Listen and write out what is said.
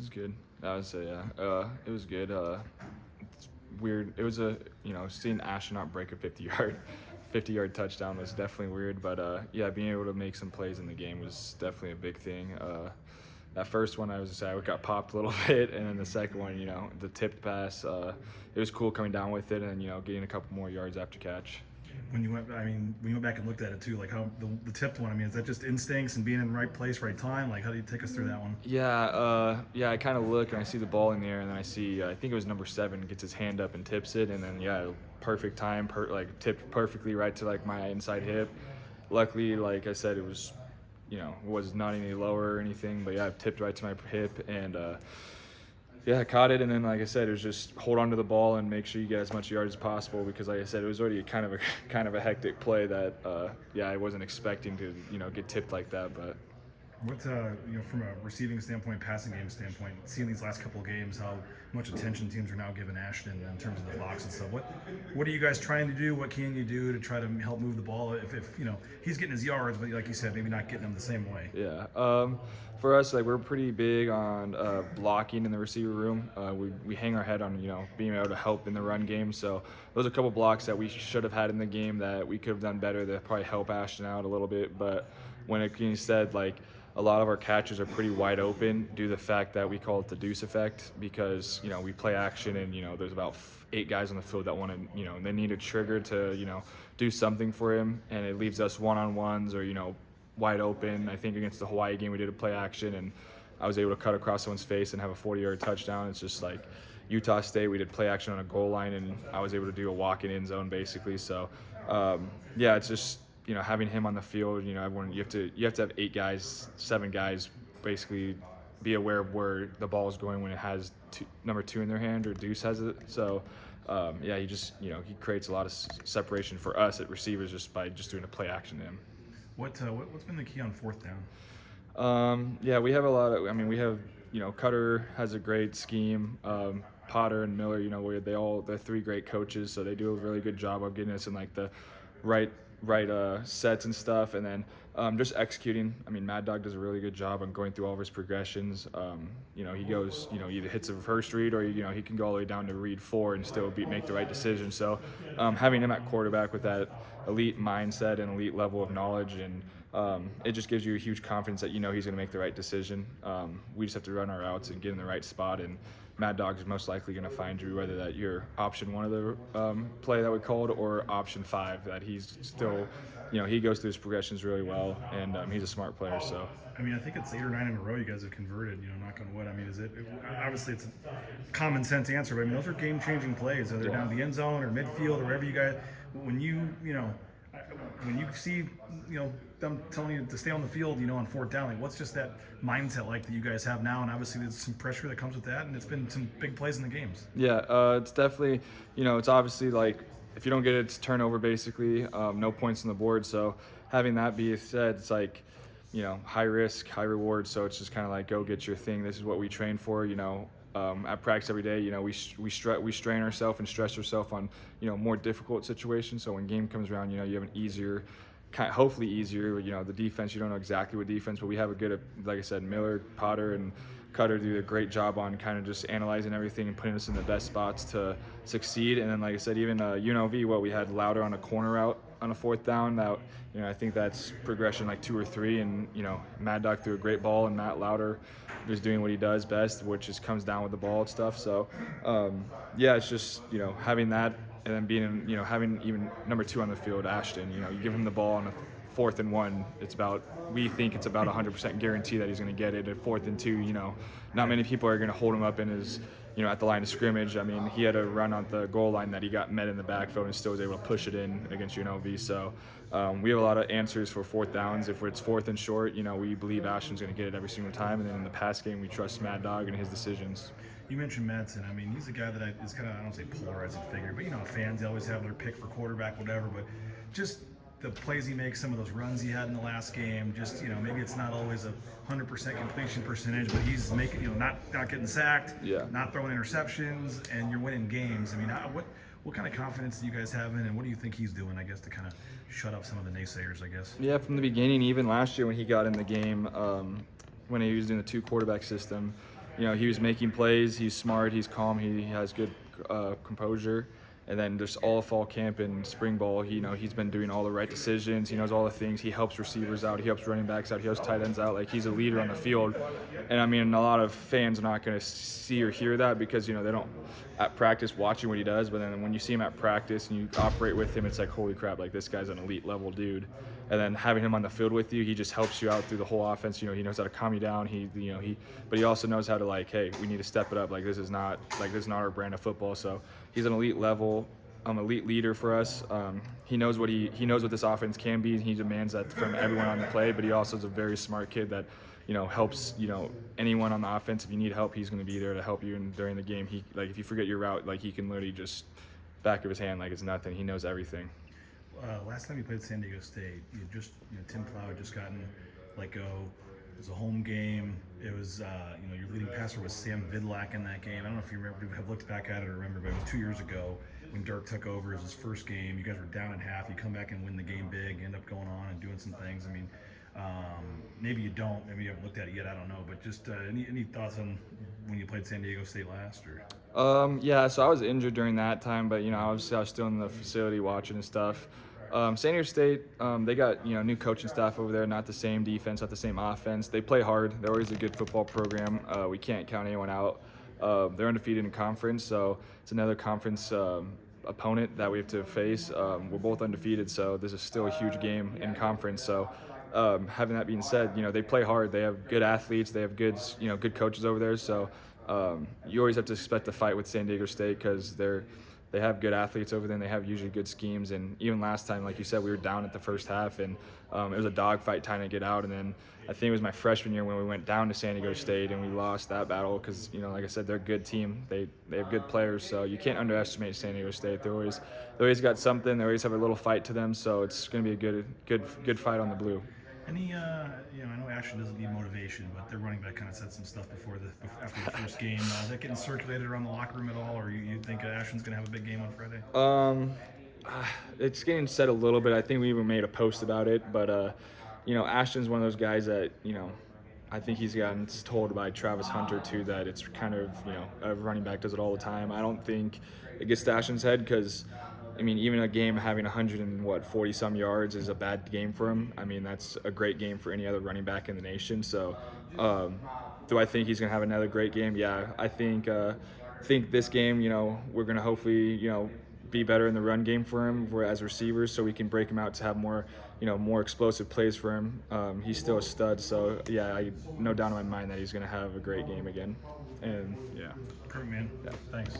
was good. I would say, yeah. It was good. It's weird. It was seeing Ashton not break a 50-yard touchdown was definitely weird. But yeah, being able to make some plays in the game was definitely a big thing. That first one, I got popped a little bit, and then the second one, the tipped pass, it was cool coming down with it, and getting a couple more yards after catch. When you went back and looked at it too, like how the tipped one. I mean, is that just instincts and being in the right place, right time? Like, how do you take us through that one? Yeah, I kind of look and I see the ball in the air, and then I see I think it was number 7 gets his hand up and tips it, and then perfect time, tipped perfectly right to like my inside hip. Luckily, like I said, it was was not any lower or anything, but it tipped right to my hip, and I caught it, and then like I said, it was just hold on to the ball and make sure you get as much yards as possible, because like I said, it was already kind of a hectic play that I wasn't expecting to get tipped like that. But What from a receiving standpoint, passing game standpoint, seeing these last couple of games, how much attention teams are now giving Ashton in terms of the blocks and stuff. What are you guys trying to do? What can you do to try to help move the ball? If he's getting his yards, but like you said, maybe not getting them the same way. Yeah. For us, we're pretty big on blocking in the receiver room. We hang our head on being able to help in the run game. So those are a couple blocks that we should have had in the game that we could have done better that probably help Ashton out a little bit. But when it being said, a lot of our catches are pretty wide open due to the fact that we call it the deuce effect, because we play action and there's about 8 guys on the field that want to they need a trigger to do something for him, and it leaves us one-on-ones or wide open. I think against the Hawaii game we did a play action and I was able to cut across someone's face and have a 40-yard touchdown. It's just like Utah State, we did play action on a goal line and I was able to do a walk-in end zone basically. So it's just having him on the field, everyone, you have to have 8 guys, 7 guys basically be aware of where the ball is going when it has number 2 in their hand or Deuce has it. So he just he creates a lot of separation for us at receivers just by just doing a play action to him. What's been the key on fourth down? We have a lot of. We have Cutter has a great scheme. Potter and Miller, they're 3 great coaches, so they do a really good job of getting us in like the right sets and stuff, and then just executing. Mad Dog does a really good job on going through all of his progressions. He goes, either hits a first read or he can go all the way down to read 4 and still make the right decision. So having him at quarterback with that elite mindset and elite level of knowledge, and it just gives you a huge confidence that he's going to make the right decision. We just have to run our routes and get in the right spot, and Mad Dog is most likely going to find you, whether that you're option 1 of the play that we called or option 5, that he's still, he goes through his progressions really well, and he's a smart player. So I think it's 8 or 9 in a row you guys have converted, knock on wood. Is it obviously it's a common sense answer, but those are game-changing plays, whether down the end zone or midfield or wherever you guys, when you see, them telling you to stay on the field, on fourth down, what's just that mindset like that you guys have now? And obviously there's some pressure that comes with that, and it's been some big plays in the games. Yeah, it's definitely, it's obviously like if you don't get it, it's turnover basically, no points on the board. So having that be said, it's like, high risk, high reward. So it's just kind of like, go get your thing. This is what we train for, at practice every day. We strain ourselves and stress ourselves on, more difficult situations. So when game comes around, you have an easier, hopefully easier. The defense, you don't know exactly what defense, but we have a good, like I said, Miller, Potter, and Cutter do a great job on kind of just analyzing everything and putting us in the best spots to succeed. And then, like I said, even UNLV, we had Louder on a corner route on a fourth down. That I think that's progression like 2 or 3, and Mad Dog threw a great ball, and Matt Louder was doing what he does best, which is comes down with the ball and stuff. So it's just having that, and then being having even number 2 on the field, Ashton. You give him the ball on a 4th and 1. We think it's about 100% guarantee that he's going to get it. At 4th and 2, not many people are going to hold him up in his, at the line of scrimmage. He had a run on the goal line that he got met in the backfield and still was able to push it in against UNLV. So we have a lot of answers for 4th downs. If it's 4th and short, we believe Ashton's going to get it every single time. And then in the pass game, we trust Mad Dog and his decisions. You mentioned Madsen. he's a guy that is kind of, I don't say polarizing figure, but fans, they always have their pick for quarterback, whatever. But just the plays he makes, some of those runs he had in the last game, just maybe it's not always a 100% completion percentage, but he's making not getting sacked, not throwing interceptions, and you're winning games. What kind of confidence do you guys have in, and what do you think he's doing, I guess, to kind of shut up some of the naysayers, I guess? Yeah, from the beginning, even last year when he got in the game, when he was doing the 2 quarterback system, he was making plays. He's smart. He's calm. He has good composure. And then just all fall camp and spring ball, he's been doing all the right decisions. He knows all the things. He helps receivers out. He helps running backs out. He helps tight ends out. Like, he's a leader on the field. And I mean, a lot of fans are not going to see or hear that because, they don't at practice watching what he does. But then when you see him at practice and you operate with him, it's like, holy crap, like, this guy's an elite level dude. And then having him on the field with you, he just helps you out through the whole offense. He knows how to calm you down. But he also knows how to, like, hey, we need to step it up. Like, this is not our brand of football. So he's an elite level, elite leader for us. He knows what what this offense can be, and he demands that from everyone on the play. But he also is a very smart kid that, helps, anyone on the offense. If you need help, he's going to be there to help you. And during the game, if you forget your route, like, he can literally just back of his hand like it's nothing. He knows everything. Last time you played San Diego State, Tim Plow had just gotten let go. It was a home game. It was, your leading passer was Sam Vidlak in that game. I don't know if you remember, have looked back at it or remember, but it was 2 years ago when Dirk took over. It was his first game. You guys were down at half. You come back and win the game big, end up going on and doing some things. I mean, maybe you don't. Maybe you haven't looked at it yet. I don't know. But just any thoughts on when you played San Diego State last? Or Yeah, so I was injured during that time, but, obviously I was still in the facility watching and stuff. San Diego State, they got, new coaching staff over there, not the same defense, not the same offense. They play hard. They're always a good football program. We can't count anyone out. They're undefeated in conference, so it's another conference opponent that we have to face. We're both undefeated, so this is still a huge game in conference. So having that being said, they play hard. They have good athletes. They have good coaches over there. So you always have to expect a fight with San Diego State because they have good athletes over there, and they have usually good schemes. And even last time, like you said, we were down at the first half, and it was a dogfight trying to get out. And then I think it was my freshman year when we went down to San Diego State, and we lost that battle because, like I said, they're a good team. They have good players, so you can't underestimate San Diego State. They always got something. They always have a little fight to them, so it's going to be a good fight on the blue. I know Ashton doesn't need motivation, but their running back kind of said some stuff after the first game. Is that getting circulated around the locker room at all, or you think Ashton's going to have a big game on Friday? It's getting said a little bit. I think we even made a post about it, but Ashton's one of those guys that I think he's gotten told by Travis Hunter too that it's kind of a running back does it all the time. I don't think it gets to Ashton's head because, even a game having 140 some yards is a bad game for him. That's a great game for any other running back in the nation. So, do I think he's gonna have another great game? Yeah, I think this game, we're gonna hopefully, be better in the run game for him as receivers, so we can break him out to have more, more explosive plays for him. He's still a stud, so yeah, I no doubt in my mind that he's gonna have a great game again. And yeah, Perfect, man. Yeah. Thanks.